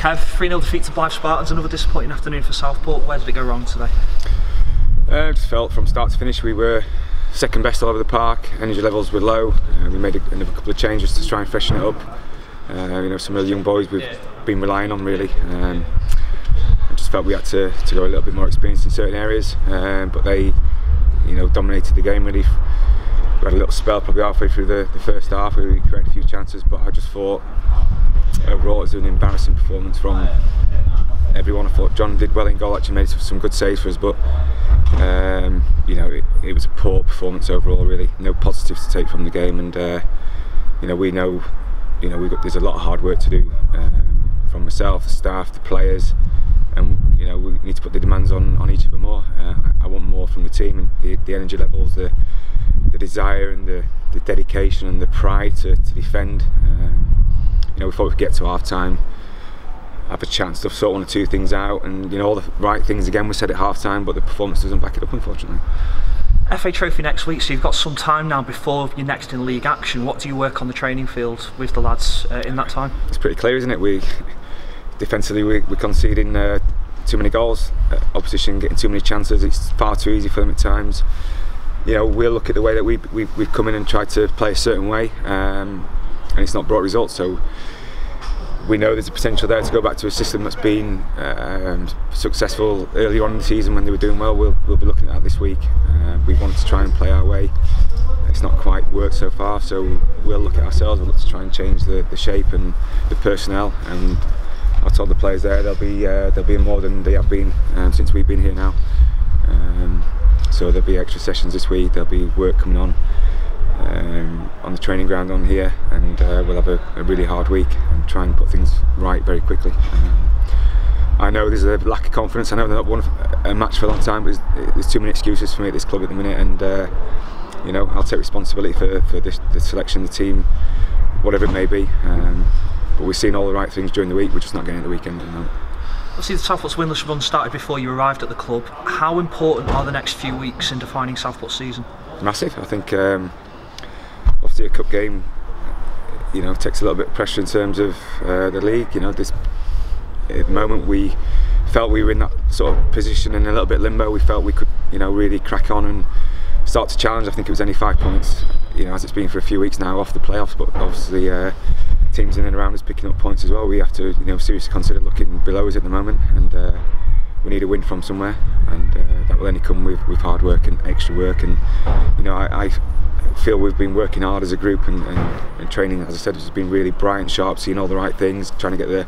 Kev, 3-0 defeat to Blyth Spartans, another disappointing afternoon for Southport. Where did it go wrong today? Just felt from start to finish we were second best all over the park. Energy levels were low. We made another couple of changes to try and freshen it up. Some of the young boys we've been relying on really. I just felt we had to go a little bit more experienced in certain areas, but they dominated the game really. We had a little spell probably halfway through the first half where we created a few chances, but I just thought overall it was an embarrassing performance from everyone. I thought John did well in goal, actually made some good saves for us, but it was a poor performance overall really. No positives to take from the game, and we know there's a lot of hard work to do from myself, the staff, the players, and we need to put the demands on each other more. I want more from the team, and the energy levels, the desire and the dedication and the pride to defend. We thought we'd get to half time, have a chance to sort one or two things out, and all the right things again were said at half time, but the performance doesn't back it up, unfortunately. FA Trophy next week, so you've got some time now before you're next in league action. What do you work on the training field with the lads in that time? It's pretty clear, isn't it? Defensively we're conceding too many goals, opposition getting too many chances. It's far too easy for them at times. We'll look at the way that we've come in and tried to play a certain way, and it's not brought results. So we know there's a potential there to go back to a system that's been successful earlier on in the season when they were doing well. We'll be looking at that this week. We wanted to try and play our way. It's not quite worked so far, so we'll look at ourselves. We'll look to try and change the shape and the personnel. And I told the players there they'll be more than they have been since we've been here now. So there'll be extra sessions this week. There'll be work coming on the training ground on here, and we'll have a really hard week and try and put things right very quickly. I know there's a lack of confidence. I know they've not won a match for a long time, but there's too many excuses for me at this club at the minute, and I'll take responsibility for the selection, the team, whatever it may be. But we've seen all the right things during the week. We're just not getting at the weekend at the moment. Obviously the Southport's winless run started before you arrived at the club. How important are the next few weeks in defining Southport's season? Massive. I think obviously a cup game takes a little bit of pressure in terms of the league. At the moment we felt we were in that sort of position in a little bit limbo. We felt we could really crack on and start to challenge. I think it was only 5 points as it's been for a few weeks now off the playoffs, but obviously teams in and around us picking up points as well. We have to seriously consider looking below us at the moment, and we need a win from somewhere, and that will only come with hard work and extra work. And I feel we've been working hard as a group, and training, as I said, has been really bright and sharp, seeing all the right things, trying to get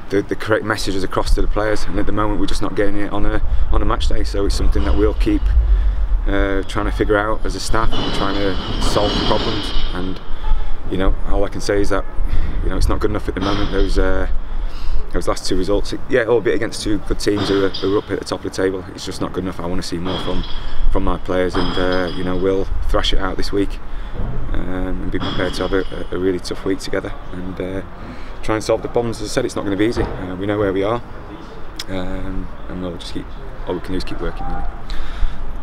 the correct messages across to the players, and at the moment we're just not getting it on a match day. So it's something that we'll keep trying to figure out as a staff, and trying to solve the problems. And all I can say is that it's not good enough at the moment. Those last two results, albeit against two good teams who are up at the top of the table, it's just not good enough. I want to see more from my players, and we'll thrash it out this week and be prepared to have a really tough week together, and try and solve the problems. As I said, it's not going to be easy. We know where we are, and we'll just all we can do is keep working really.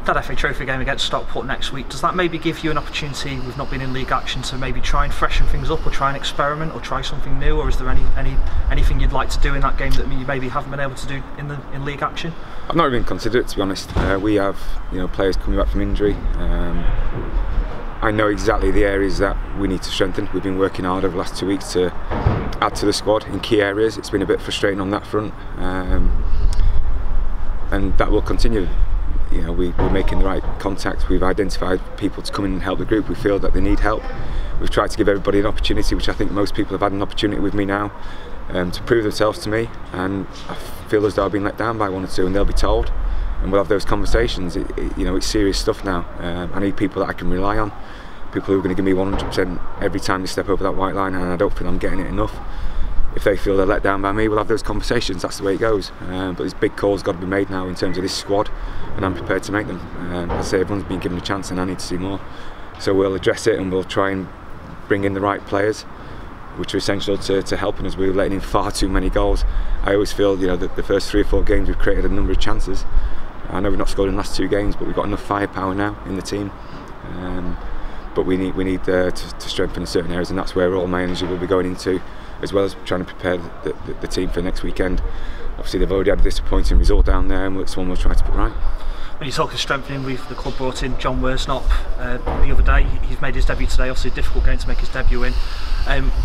That FA Trophy game against Southport next week, does that maybe give you an opportunity, with not being in league action, to maybe try and freshen things up, or try and experiment, or try something new? Or is there anything you'd like to do in that game that you maybe haven't been able to do in league action? I've not even considered it, to be honest. We have players coming back from injury. I know exactly the areas that we need to strengthen. We've been working hard over the last 2 weeks to add to the squad in key areas. It's been a bit frustrating on that front, and that will continue. We're making the right contact. We've identified people to come in and help the group. We feel that they need help. We've tried to give everybody an opportunity, which I think most people have had an opportunity with me now, to prove themselves to me, and I feel as though I've been let down by one or two, and they'll be told, and we'll have those conversations. It's serious stuff now. I need people that I can rely on, people who are going to give me 100% every time they step over that white line, and I don't feel I'm getting it enough. If they feel they're let down by me, we'll have those conversations. That's the way it goes. But this big call's got to be made now in terms of this squad, and I'm prepared to make them. I say everyone's been given a chance, and I need to see more. So we'll address it, and we'll try and bring in the right players, which are essential to helping us. We're letting in far too many goals. I always feel that the first 3 or 4 games we've created a number of chances. I know we've not scored in the last 2 games, but we've got enough firepower now in the team. But we need to strengthen in certain areas, and that's where all my energy will be going into as well as trying to prepare the team for next weekend. Obviously they've already had a disappointing result down there, and it's one we'll try to put right. When you talk of strengthening, the club brought in John Worsnop the other day. He's made his debut today, obviously a difficult game to make his debut in.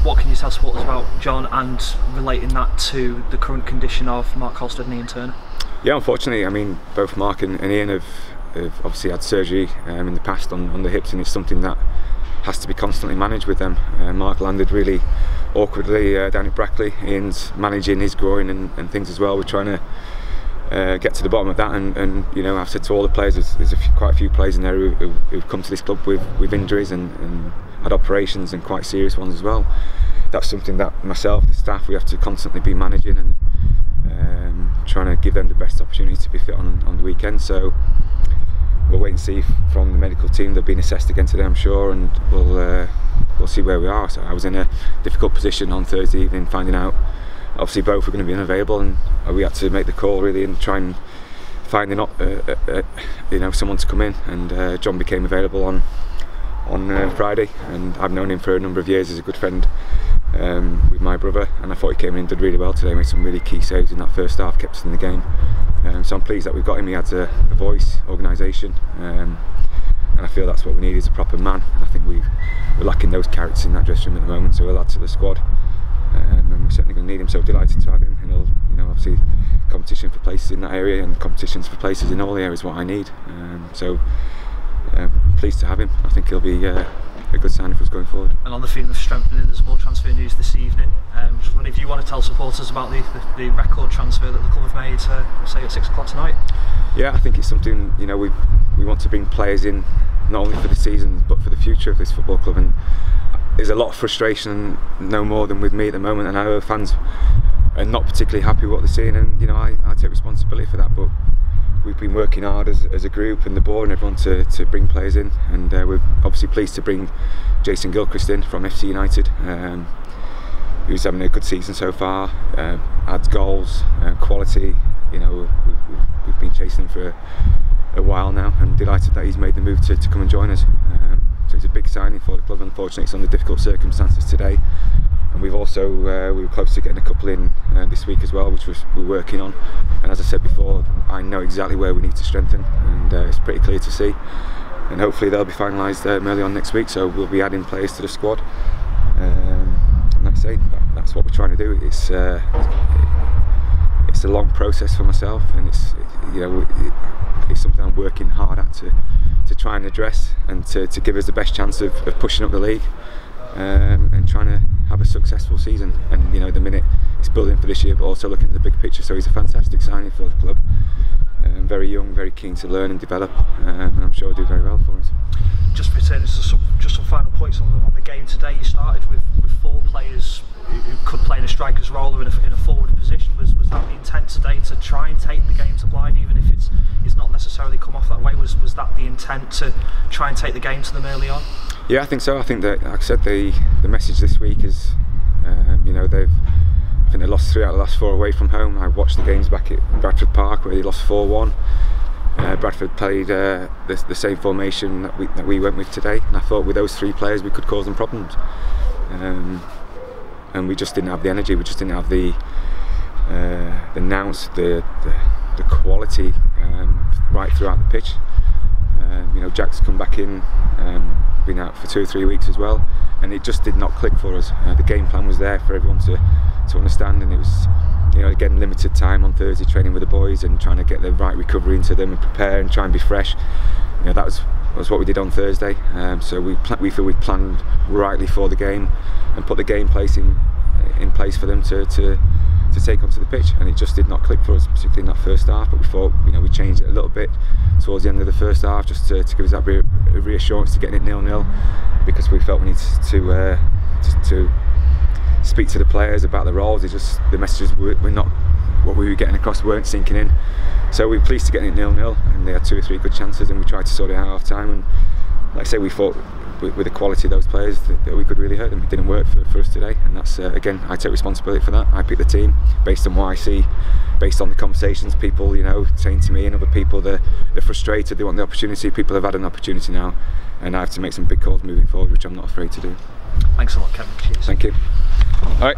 What can you tell supporters about John, and relating that to the current condition of Mark Halstead and Ian Turner? Yeah, unfortunately, I mean, both Mark and Ian have obviously had surgery in the past on the hips, and it's something that has to be constantly managed with them. Mark landed really awkwardly down at Brackley. Ian's managing his groin and things as well. We're trying to get to the bottom of that, and you know, I've said to all the players, there's quite a few players in there who've come to this club with injuries and had operations, and quite serious ones as well. That's something that myself, the staff, we have to constantly be managing and trying to give them the best opportunity to be fit on the weekend. So we'll wait and see from the medical team. They've been assessed again today, I'm sure, and we'll see where we are. So I was in a difficult position on Thursday evening, finding out obviously both were going to be unavailable, and we had to make the call really and try and find someone to come in. And John became available on Friday, and I've known him for a number of years as a good friend with my brother, and I thought he came in and did really well today. Made some really key saves in that first half, kept us in the game. So I'm pleased that we've got him. He adds a voice, organisation, and I feel that's what we need, is a proper man. And I think we're lacking those characters in that dressing room at the moment, so we'll add to the squad, and we're certainly going to need him. So delighted to have him, and obviously competition for places in that area and competitions for places in all the areas what I need. So pleased to have him. I think he'll be a good sign for us going forward. And on the theme of strengthening, there's more transfer news this evening. Just wondering if you want to tell supporters about the record transfer that the club have made, say at 6 o'clock tonight. Yeah, I think it's something, we want to bring players in not only for the season but for the future of this football club, and there's a lot of frustration, no more than with me at the moment, and I know fans are not particularly happy with what they're seeing, and I take responsibility for that, but we've been working hard as a group and the board and everyone to bring players in, and we're obviously pleased to bring Jason Gilchrist in from FC United, who's having a good season so far, adds goals, quality. We've been chasing him for a while now, and delighted that he's made the move to come and join us. So it's a big signing for the club. Unfortunately, it's under difficult circumstances today, and we've also we were close to getting a couple in this week as well, which we're working on. And as I said before, I know exactly where we need to strengthen, and it's pretty clear to see. And hopefully they'll be finalised early on next week. So we'll be adding players to the squad. And like I say, that's what we're trying to do. It's a long process for myself, and it's something I'm working hard at to try and address, and to give us the best chance of pushing up the league, and trying to have a successful season. And the minute it's building for this year, but also looking at the big picture. So he's a fantastic signing for the club, very young, very keen to learn and develop, and I'm sure he'll do very well for us. Just returning to some final points on the game today. You started with 4 players who could play in a striker's role or in a forward position. Was that the intent today, to try and take the game to Blyth, even if it's not necessarily come off that way? Was that the intent, to try and take the game to them early on? Yeah, I think so. I think that, like I said, the message this week is, I think they lost 3 out of the last 4 away from home. I watched the games back at Bradford Park where they lost 4-1. Bradford played the same formation that we went with today, and I thought with those 3 players we could cause them problems. And we just didn't have the energy. We just didn't have the nous, the quality right throughout the pitch. Jack's come back in, been out for 2 or 3 weeks as well, and it just did not click for us. The game plan was there for everyone to understand, and it was, again, limited time on Thursday training with the boys and trying to get the right recovery into them and prepare and try and be fresh. That was what we did on Thursday. So we feel we planned rightly for the game and put the game place in place for them to take onto the pitch, and it just did not click for us, particularly in that first half. But we thought, we changed it a little bit towards the end of the first half, just to give us that reassurance to getting it 0-0, because we felt we needed to speak to the players about the roles. The messages were not, what we were getting across weren't sinking in. So we were pleased to get it 0-0, and they had 2 or 3 good chances, and we tried to sort it out at half time. And like I say, we thought with the quality of those players that we could really hurt them. It didn't work for us today, and that's again, I take responsibility for that. I pick the team based on what I see, based on the conversations, people saying to me and other people they're frustrated, they want the opportunity. People have had an opportunity now, and I have to make some big calls moving forward, which I'm not afraid to do. Thanks a lot, Kevin. Cheers. Thank you. All right.